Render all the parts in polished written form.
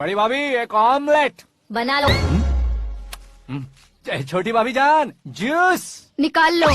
बड़ी भाभी एक ऑमलेट बना लो। छोटी भाभी जान जूस निकाल लो।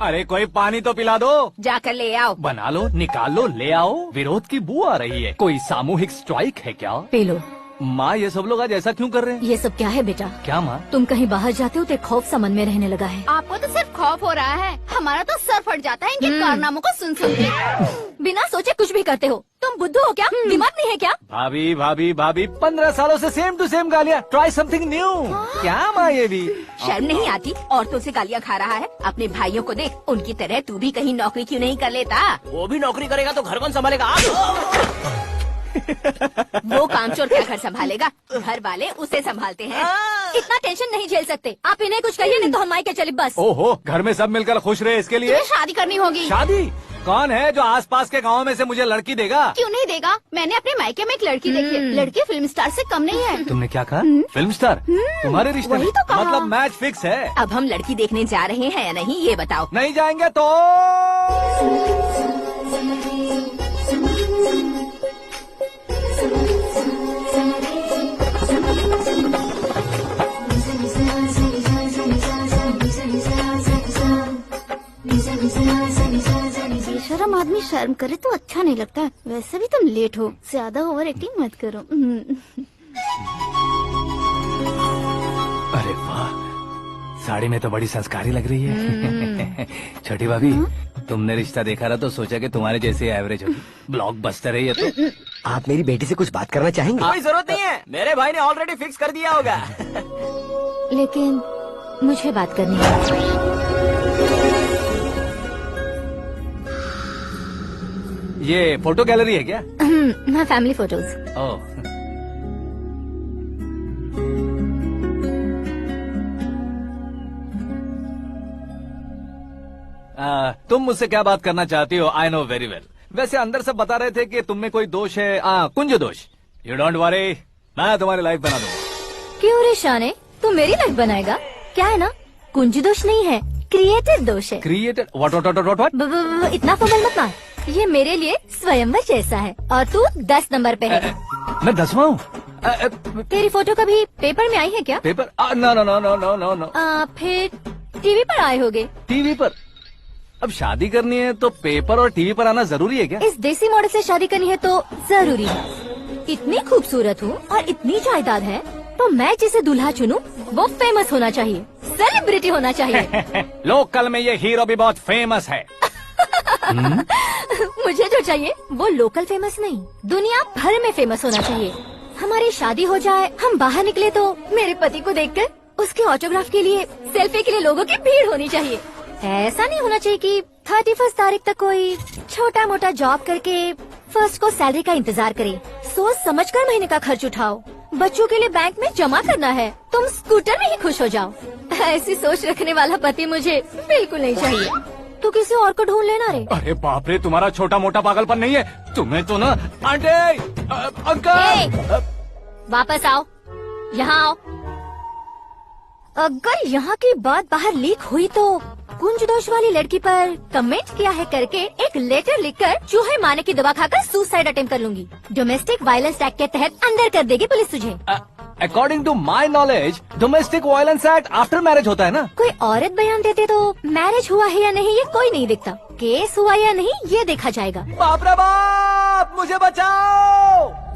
अरे कोई पानी तो पिला दो। जाकर ले आओ। बना लो, निकाल लो, ले आओ। विरोध की बू आ रही है। कोई सामूहिक स्ट्राइक है क्या? P low. माँ ये सब लोग आज ऐसा क्यों कर रहे हैं? ये सब क्या है बेटा? क्या माँ? तुम कहीं बाहर जाते हो तो एक खौफ सा मन में रहने लगा है। आपको तो सिर्फ खौफ हो रहा है, हमारा तो सर फट जाता है इनके कारनामों को सुन सुन के। बिना सोचे कुछ भी करते हो। तुम बुद्धू हो क्या? दिमाग नहीं है क्या? भाभी भाभी भाभी 15 सालों से सेम टू सेम गालियाँ। Try something new. क्या माँ ये भी? शर्म नहीं आती? औरतों से गालियाँ खा रहा है। अपने भाइयों को देख, उनकी तरह तू भी कहीं नौकरी क्यों नहीं कर लेता? वो भी नौकरी करेगा तो घर कौन संभालेगा? वो कामचोर क्या घर संभालेगा? घर वाले उसे संभालते हैं। इतना टेंशन नहीं झेल सकते। आप इन्हें कुछ कहिए नहीं तो हम मायके चले बस। ओहो, घर में सब मिलकर खुश रहे इसके लिए। तुम्हें शादी करनी होगी। शादी? कौन है जो आसपास के गाँव में से मुझे लड़की देगा? क्यों नहीं देगा? मैंने अपने मायके में एक लड़की देखी है। लड़की फिल्म स्टार से कम नहीं है। तुमने क्या कहा? Film star? तुम्हारे रिश्ते में? वही तो कहा। मतलब मैच फिक्स है। अब हम लड़की देखने जा रहे हैं या नहीं ये बताओ। नहीं जाएंगे तो? बेशरम आदमी शर्म करे तो अच्छा नहीं लगता। वैसे भी तुम लेट हो, ज्यादा ओवर एक्टिंग मत करो। अरे वाह, साड़ी में तो बड़ी संस्कारी लग रही है। छोटी भाभी, तुमने रिश्ता देखा रहा तो सोचा कि तुम्हारे जैसे एवरेज होगी। ब्लॉकबस्टर है ये तो। आप मेरी बेटी से कुछ बात करना चाहेंगे? कोई जरूरत नहीं है, मेरे भाई ने ऑलरेडी फिक्स कर दिया होगा। लेकिन मुझे बात करनी है। ये फोटो गैलरी है क्या? हाँ, फैमिली फोटोज। ओह, तुम मुझसे क्या बात करना चाहती हो? I know very well. वैसे अंदर सब बता रहे थे कि तुम में कोई दोष है। कुंज दोष। यू डोंट वरी, मैं तुम्हारी लाइफ बना दूंगा। क्यों रे शाने, तू मेरी लाइफ बनाएगा? क्या है ना, कुंज दोष नहीं है, क्रिएटिव दोष है। क्रिएटेड? व्हाट? इतना फमल मत मार। ये मेरे लिए स्वयंवर जैसा है और तू 10 नंबर पे है। मैं 10वां हूँ? तेरी फोटो कभी पेपर में आई है क्या? पेपर? नो। फिर टीवी पर आए होगे। टीवी पर? अब शादी करनी है तो पेपर और टीवी पर आना जरूरी है क्या? इस देसी मॉडल से शादी करनी है तो जरूरी है। इतनी खूबसूरत हूँ और इतनी जायदाद है तो मैं जिसे दूल्हा चुनूं वो फेमस होना चाहिए, सेलिब्रिटी होना चाहिए। लोकल में ये हीरो भी बहुत फेमस है। मुझे जो चाहिए वो लोकल फेमस नहीं, दुनिया भर में फेमस होना चाहिए। हमारी शादी हो जाए, हम बाहर निकले तो मेरे पति को देखकर उसके ऑटोग्राफ के लिए, सेल्फी के लिए लोगों की भीड़ होनी चाहिए। ऐसा नहीं होना चाहिए कि 31 तारीख तक कोई छोटा मोटा जॉब करके फर्स्ट को सैलरी का इंतजार करे। सोच समझकर महीने का खर्च उठाओ। बच्चों के लिए बैंक में जमा करना है, तुम स्कूटर में ही खुश हो जाओ। ऐसी सोच रखने वाला पति मुझे बिल्कुल नहीं चाहिए। तू किसी और को ढूंढ लेना रे। अरे बाप रे, तुम्हारा छोटा मोटा पागलपन नहीं है। तुम्हें तो ना आंटी, अंकल। वापस आओ, यहाँ आओ। अगर यहाँ की बात बाहर लीक हुई तो कुंज दोष वाली लड़की पर कमेंट किया है करके एक लेटर लिखकर चूहे मारने की दवा खाकर सुसाइड अटेम्प्ट कर लूंगी। डोमेस्टिक वायलेंस एक्ट के तहत अंदर कर देगी पुलिस तुझे। According to my knowledge domestic violence act after marriage होता है ना? कोई औरत बयान देते तो मैरिज हुआ है या नहीं ये कोई नहीं देखता, केस हुआ या नहीं ये देखा जाएगा। बाप रे बाप, मुझे बचाओ।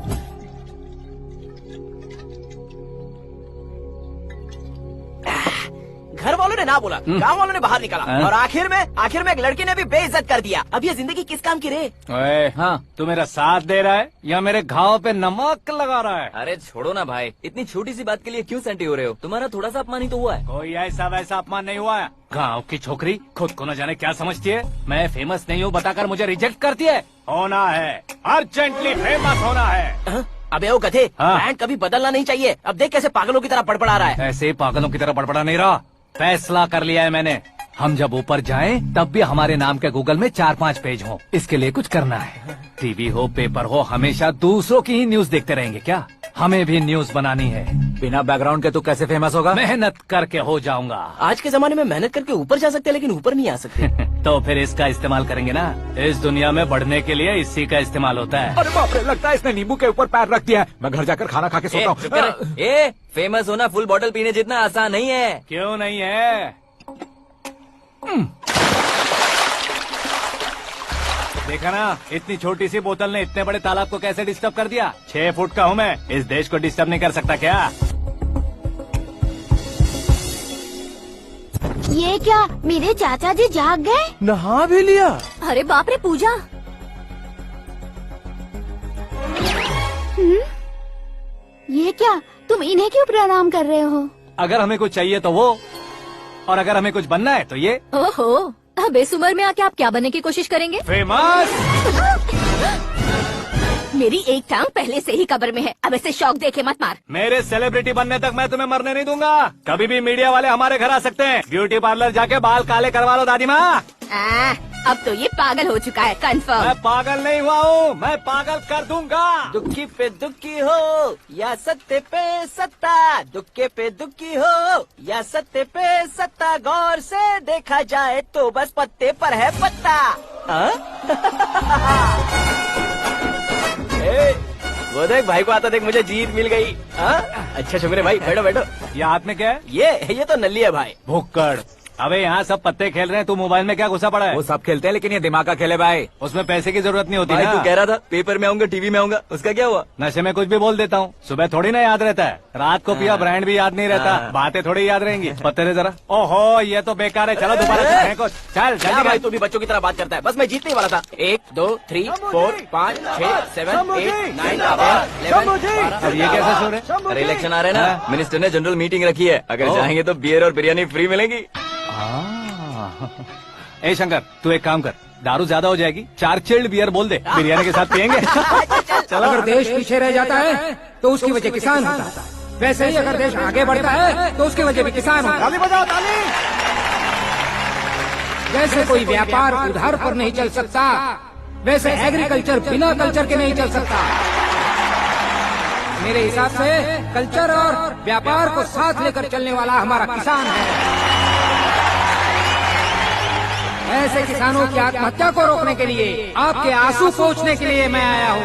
घर वालों ने ना बोला, गाँव वालों ने बाहर निकाला और आखिर में एक लड़की ने भी बेइज्जत कर दिया। अब ये जिंदगी किस काम की रे? ओए, हाँ, तू मेरा साथ दे रहा है या मेरे घाव पे नमक लगा रहा है? अरे छोड़ो ना भाई, इतनी छोटी सी बात के लिए क्यों सेंटी हो रहे हो? तुम्हारा थोड़ा सा अपमान ही तो हुआ है। कोई ऐसा वैसा अपमान नहीं हुआ है। गाँव की छोकरी खुद को न जाने क्या समझती है। मैं फेमस नहीं हूँ बताकर मुझे रिजेक्ट करती है। होना है, अर्जेंटली फेमस होना है। अबे ओ गधे, हाँ। ब्रांड कभी बदलना नहीं चाहिए। अब देख कैसे पागलों की तरह बड़बड़ा रहा है। ऐसे पागलों की तरह बड़बड़ा नहीं रहा। फैसला कर लिया है मैंने। हम जब ऊपर जाएं तब भी हमारे नाम के गूगल में 4-5 पेज हो। इसके लिए कुछ करना है। टीवी हो, पेपर हो, हमेशा दूसरों की ही न्यूज देखते रहेंगे क्या? हमें भी न्यूज बनानी है। बिना बैकग्राउंड के तू कैसे फेमस होगा? मेहनत करके हो जाऊंगा। आज के जमाने में मेहनत करके ऊपर जा सकते हैं लेकिन ऊपर नहीं आ सकते। तो फिर इसका इस्तेमाल करेंगे ना। इस दुनिया में बढ़ने के लिए इसी का इस्तेमाल होता है। अरे बाप रे, लगता है इसने नींबू के ऊपर पैर रख दिया है। मैं घर जाकर खाना खा के सोता हूँ। चुप कर। फेमस होना फुल बॉटल पीने जितना आसान नहीं है। क्यों नहीं है? देखा ना, इतनी छोटी सी बोतल ने इतने बड़े तालाब को कैसे डिस्टर्ब कर दिया। 6 फुट का हूँ मैं, इस देश को डिस्टर्ब नहीं कर सकता क्या? ये क्या, मेरे चाचा जी जाग गए? नहा भी लिया? अरे बाप रे पूजा। ये क्या, तुम इन्हें क्यों प्रणाम कर रहे हो? अगर हमें कुछ चाहिए तो वो, और अगर हमें कुछ बनना है तो ये। ओहो, अब इस उम्र में आके आप क्या बनने की कोशिश करेंगे? फेमस। मेरी एक टांग पहले से ही कब्र में है, अब ऐसे शौक देखे मत मार। मेरे सेलिब्रिटी बनने तक मैं तुम्हें मरने नहीं दूंगा। कभी भी मीडिया वाले हमारे घर आ सकते हैं। ब्यूटी पार्लर जाके बाल काले करवा लो दादी माँ। अब तो ये पागल हो चुका है, कंफर्म। मैं पागल नहीं हुआ हूँ, मैं पागल कर दूंगा। दुखी पे दुखी हो या सत्य पे सत्ता, दुखे पे दुखी हो या सत्य पे सत्ता, गौर से देखा जाए तो बस पत्ते पर है पत्ता। वो देख भाई को आता देख, मुझे जीत मिल गई। अच्छा शुक्र भाई, बैठो बैठो। ये हाथ में क्या है? ये तो नल्ली है भाई। भुक्कड़। अबे यहाँ सब पत्ते खेल रहे हैं, तू मोबाइल में क्या घुसा पड़ा है? वो सब खेलते हैं लेकिन ये दिमाग का खेल है भाई। उसमें पैसे की जरूरत नहीं होती भाई ना। तू कह रहा था पेपर में आऊंगा, टीवी में आऊंगा, उसका क्या हुआ? नशे में कुछ भी बोल देता हूँ, सुबह थोड़ी ना याद रहता है। रात को पिया ब्रांड भी याद नहीं रहता, बातें थोड़ी याद रहेंगी। पत्ते दे जरा। ओहो, ये तो बेकार है, चलो दोबारा खेलने को। चल क्या जल्दी भाई, कर। तू भी बच्चों की तरह बात करता है। बस मैं जीतने ही वाला था। 1 2 3 4 5 6 7 8 9 10 11 अब ये कैसे सो रहे? अरे इलेक्शन आ रहे हैं ना, मिनिस्टर ने जनरल मीटिंग रखी है, अगर जाएंगे तो बियर और बिरयानी फ्री मिलेगी। ए शंकर, तू एक काम कर, दारू ज्यादा हो जाएगी, 4 चिल्ड बियर बोल दे, बिरयानी के साथ पियेंगे। चलो। अगर देश पीछे रह जाता है तो उसकी वजह किसान होता है, वैसे ही अगर देश आगे बढ़ता है तो उसकी वजह भी किसान होता है। ताली बजाओ, ताली। जैसे कोई व्यापार उधार पर नहीं चल सकता, वैसे एग्रीकल्चर बिना कल्चर के नहीं चल सकता। मेरे हिसाब से कल्चर और व्यापार को साथ लेकर चलने वाला हमारा किसान है। ऐसे किसानों की आत्महत्या को रोकने के लिए, आपके आंसू पोंछने के लिए मैं आया हूँ।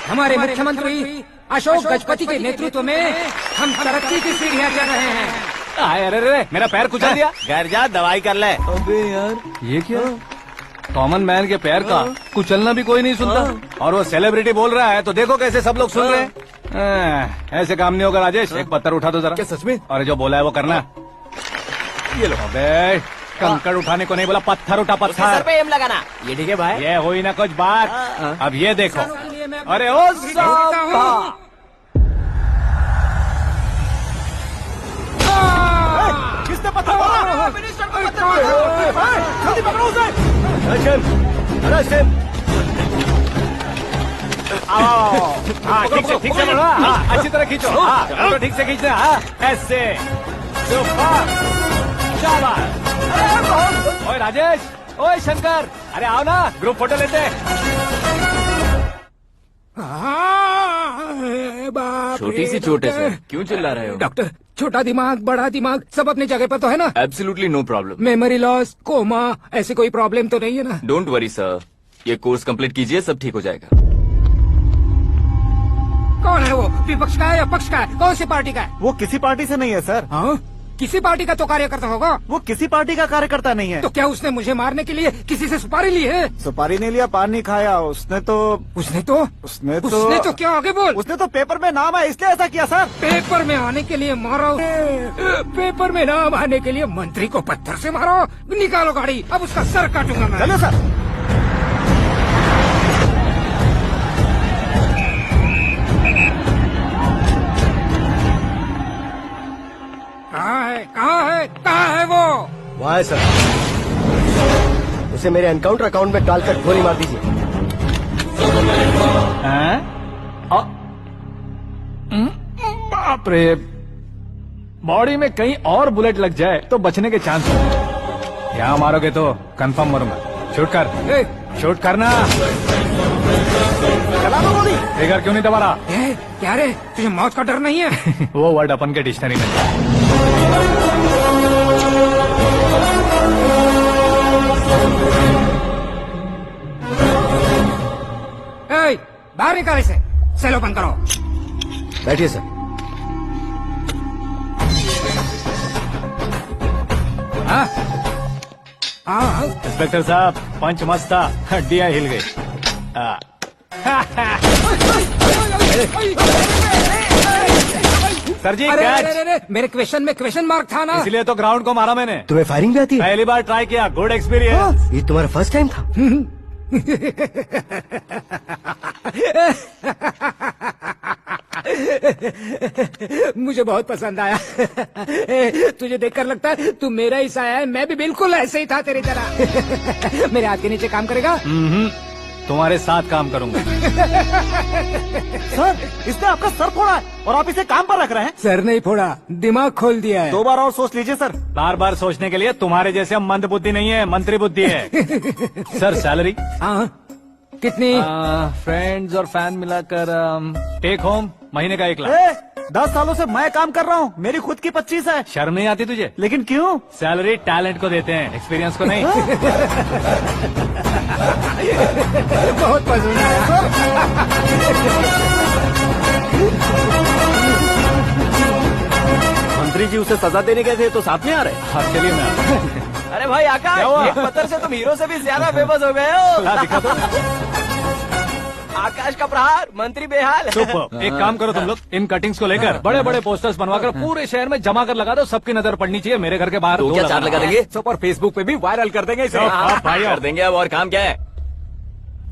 हमारे मुख्यमंत्री अशोक गजपति के नेतृत्व में हम तरक्की की सीढ़ियाँ चढ़ रहे हैं। अरे अरे, मेरा पैर कुचल दिया। घर जा, दवाई कर ले। अबे यार, ये क्या? कॉमन मैन के पैर का कुचलना भी कोई नहीं सुनता, और वो सेलिब्रिटी बोल रहा है तो देखो कैसे सब लोग सुन रहे हैं। ऐसे काम नहीं होगा राजेश, एक पत्थर उठा दो जरा। क्या सच में? और जो बोला है वो करना। ये लो। अबे कंकड़ उठाने को नहीं बोला, पत्थर उठा, उसके सर पत्थर। पे एम लगाना। ये ठीक है भाई। ये हुई ना कुछ बात। अब ये देखो। अरे ओ साहब, किसने पत्थर मारा? मिनिस्टर को पत्थर मारा। जल्दी पकड़ो उसे। हाँ ठीक से बोलो। हाँ अच्छी तरह खींचो। हाँ तो ठीक से खींचना। हाँ ऐसे। ओए राजेश, ओए शंकर, अरे आओ ना, ग्रुप फोटो लेते हैं। छोटी सी चोट है सर, क्यों चिल्ला रहे हो? डॉक्टर, छोटा दिमाग बड़ा दिमाग सब अपनी जगह पर तो है ना? Absolutely no problem. Memory loss, coma, ऐसी कोई प्रॉब्लम तो नहीं है ना? डोंट वरी सर, ये कोर्स कंप्लीट कीजिए, सब ठीक हो जाएगा। कौन है वो? विपक्ष का है या पक्ष का है? कौन सी पार्टी का है? वो किसी पार्टी से नहीं है सर। हाँ? किसी पार्टी का तो कार्यकर्ता होगा। वो किसी पार्टी का कार्यकर्ता नहीं है। तो क्या उसने मुझे मारने के लिए किसी से सुपारी ली है? सुपारी नहीं लिया, पान नहीं खाया। उसने तो क्या आगे बोल? उसने तो पेपर में नाम है इसलिए ऐसा किया सर। पेपर में आने के लिए मारो, पेपर में नाम आने के लिए मंत्री को पत्थर से मारो। निकालो गाड़ी, अब उसका सर काटूंगा मैं। चलो सर। कहाँ है वो? वहाँ है सर, उसे मेरे एनकाउंटर अकाउंट में डालकर गोली मार दीजिए। बाप रे, बॉडी में कहीं और बुलेट लग जाए तो बचने के चांस हो। यहाँ मारोगे तो कंफर्म मरूंगा। शूट कर, शूट करना। चला दो गोली। ट्रिगर क्यों नहीं दबा रहा? क्या रे, तुझे मौत का डर नहीं है? वो वर्ड अपन के डिक्शनरी में। ए, बाहर निकाल इसे। सेलो बंद करो। बैठिए सर। हाँ? हाँ, इंस्पेक्टर साहब पंच मस्त था, हड्डियां हिल गई। सर जी अरे, कैच। अरे, अरे, मेरे क्वेश्चन में क्वेश्चन मार्क था ना। इसलिए तो ग्राउंड को मारा मैंने। तुम्हें फायरिंग भी आती है? पहली बार ट्राई किया, गुड एक्सपीरियंस। ये तुम्हारा फर्स्ट टाइम था? मुझे बहुत पसंद आया। तुझे देखकर लगता है तू मेरा ही साया है। मैं भी बिल्कुल ऐसे ही था तेरी तरह। मेरे हाथ के नीचे काम करेगा? तुम्हारे साथ काम करूंगा। सर इसने आपका सर फोड़ा है और आप इसे काम पर रख रहे हैं। सर नहीं फोड़ा, दिमाग खोल दिया है। 2 बार और सोच लीजिए सर। बार बार सोचने के लिए तुम्हारे जैसे मंद बुद्धि नहीं है, मंत्री बुद्धि है। सर सैलरी हाँ, कितनी? फ्रेंड्स और फैन मिलाकर टेक होम महीने का 1 लाख। 10 सालों से मैं काम कर रहा हूँ, मेरी खुद की 25 है। शर्म नहीं आती तुझे? लेकिन क्यों? सैलरी टैलेंट को देते हैं, एक्सपीरियंस को नहीं। बहुत पसंद आया। मंत्री जी उसे सजा देने गए थे तो साथ में आ रहे। हाँ चलिए मैं आता हूं। अरे भाई आकाश, क्या हुआ? एक पत्थर से तुम हीरो से भी ज्यादा फेमस हो गए हो। ला दिखा दो। आकाश का प्रहार, मंत्री बेहाल। सुपर। एक काम करो तुम लोग, इन कटिंग्स को लेकर बड़े बड़े पोस्टर्स बनवाकर पूरे शहर में जमा कर लगा दो। सबकी नजर पड़नी चाहिए। मेरे घर के बाहर तो 2 क्या चार्ज लगा देंगे? सुपर फेसबुक पे भी वायरल कर देंगे इसे। भाई कर देंगे अब। और काम क्या है?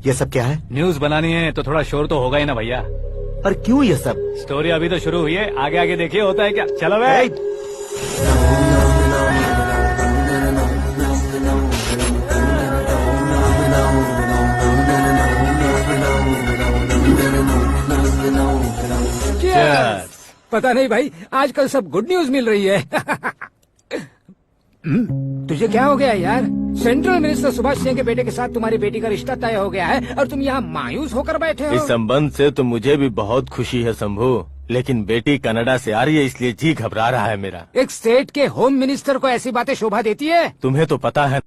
ये सब क्या है? न्यूज बनानी है तो थोड़ा शोर तो होगा ही ना भैया। पर क्यों ये सब? स्टोरी अभी तो शुरू हुई है, आगे आगे देखिए होता है क्या। चलो भाई। Cheers। पता नहीं भाई, आजकल सब गुड न्यूज मिल रही है। तुझे क्या हो गया यार? सेंट्रल मिनिस्टर सुभाष सिंह के बेटे के साथ तुम्हारी बेटी का रिश्ता तय हो गया है और तुम यहाँ मायूस होकर बैठे हो। इस संबंध से तो मुझे भी बहुत खुशी है शंभू, लेकिन बेटी कनाडा से आ रही है इसलिए जी घबरा रहा है मेरा। एक स्टेट के होम मिनिस्टर को ऐसी बातें शोभा देती है? तुम्हें तो पता है